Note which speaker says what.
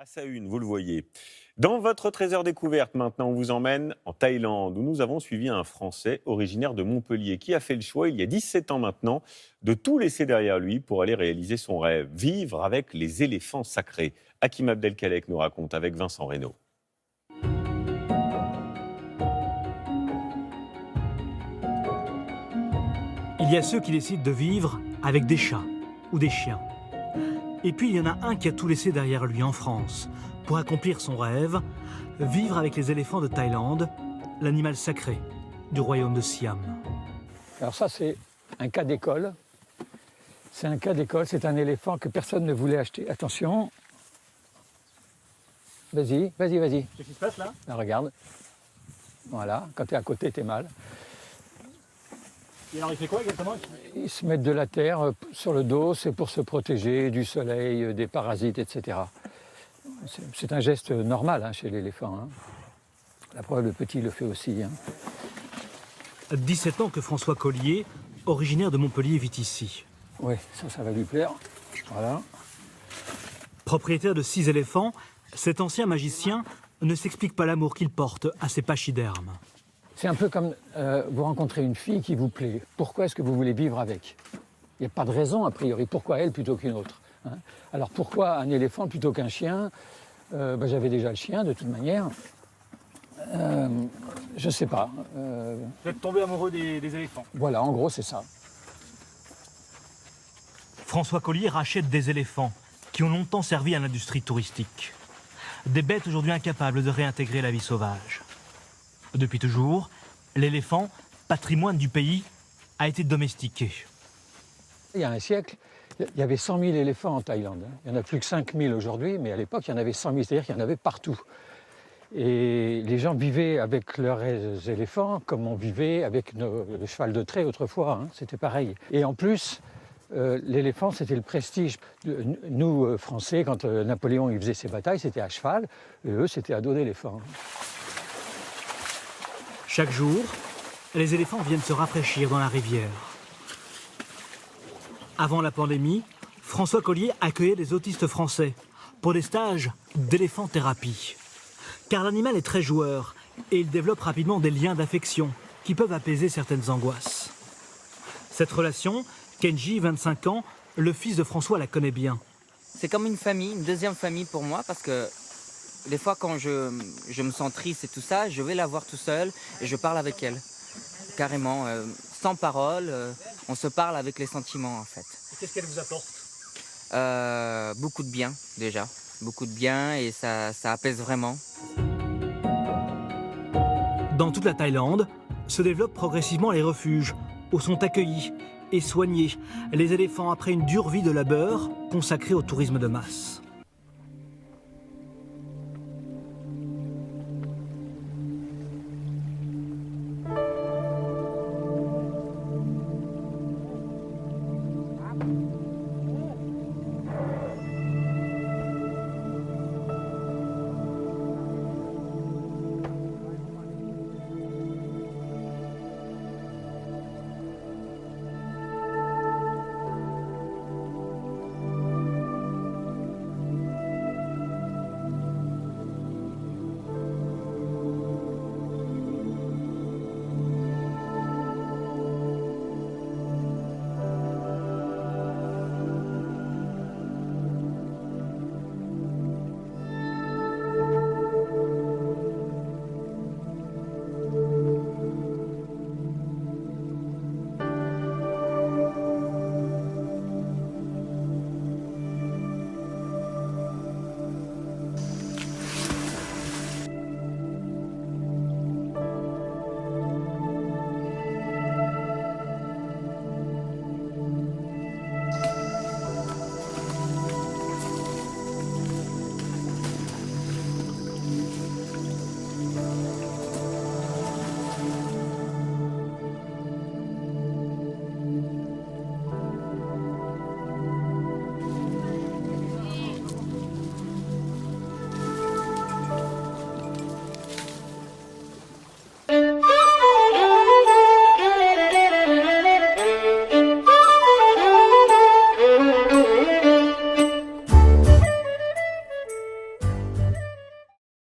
Speaker 1: À sa une, vous le voyez. Dans votre trésor découverte, maintenant, on vous emmène en Thaïlande, où nous avons suivi un Français originaire de Montpellier qui a fait le choix, il y a 17 ans maintenant, de tout laisser derrière lui pour aller réaliser son rêve, vivre avec les éléphants sacrés. Hakim Abdelkalek nous raconte avec Vincent Reynaud.
Speaker 2: Il y a ceux qui décident de vivre avec des chats ou des chiens. Et puis il y en a un qui a tout laissé derrière lui en France pour accomplir son rêve, vivre avec les éléphants de Thaïlande, l'animal sacré du royaume de Siam.
Speaker 3: Alors ça, c'est un cas d'école. C'est un cas d'école, c'est un éléphant que personne ne voulait acheter. Attention. Vas-y.
Speaker 2: Qu'est-ce qui se passe là ?
Speaker 3: Là, regarde. Voilà, quand tu es à côté, tu es mal.
Speaker 2: Et alors il fait quoi exactement ?
Speaker 3: Ils se mettent de la terre sur le dos, c'est pour se protéger du soleil, des parasites, etc. C'est un geste normal chez l'éléphant. La preuve, le petit le fait aussi.
Speaker 2: 17 ans que François Collier, originaire de Montpellier, vit ici.
Speaker 3: Oui, ça va lui plaire. Voilà.
Speaker 2: Propriétaire de 6 éléphants, cet ancien magicien ne s'explique pas l'amour qu'il porte à ses pachydermes.
Speaker 3: C'est un peu comme vous rencontrez une fille qui vous plaît. Pourquoi est-ce que vous voulez vivre avec ? Il n'y a pas de raison, a priori. Pourquoi elle plutôt qu'une autre ? Alors pourquoi un éléphant plutôt qu'un chien ? J'avais déjà le chien, de toute manière. Je ne sais pas.
Speaker 2: Vous êtes tombé amoureux des éléphants.
Speaker 3: Voilà, en gros, c'est ça.
Speaker 2: François Collier rachète des éléphants qui ont longtemps servi à l'industrie touristique. Des bêtes aujourd'hui incapables de réintégrer la vie sauvage. Depuis toujours, l'éléphant, patrimoine du pays, a été domestiqué.
Speaker 3: Il y a un siècle, il y avait 100 000 éléphants en Thaïlande. Il n'y en a plus que 5 000 aujourd'hui, mais à l'époque, il y en avait 100 000, c'est-à-dire qu'il y en avait partout. Et les gens vivaient avec leurs éléphants comme on vivait avec le cheval de trait autrefois, c'était pareil. Et en plus, l'éléphant, c'était le prestige. Nous, Français, quand Napoléon il faisait ses batailles, c'était à cheval, et eux, c'était à dos d'éléphant.
Speaker 2: Chaque jour, les éléphants viennent se rafraîchir dans la rivière. Avant la pandémie, François Collier accueillait des autistes français pour des stages d'éléphanthérapie. Car l'animal est très joueur et il développe rapidement des liens d'affection qui peuvent apaiser certaines angoisses. Cette relation, Kenji, 25 ans, le fils de François la connaît bien.
Speaker 4: C'est comme une famille, une deuxième famille pour moi parce que des fois quand je me sens triste et tout ça, je vais la voir tout seul et je parle avec elle. Carrément, sans parole, on se parle avec les sentiments en fait.
Speaker 2: Qu'est-ce qu'elle vous apporte ?
Speaker 4: Beaucoup de bien déjà, beaucoup de bien et ça apaise vraiment.
Speaker 2: Dans toute la Thaïlande, se développent progressivement les refuges où sont accueillis et soignés les éléphants après une dure vie de labeur consacrée au tourisme de masse.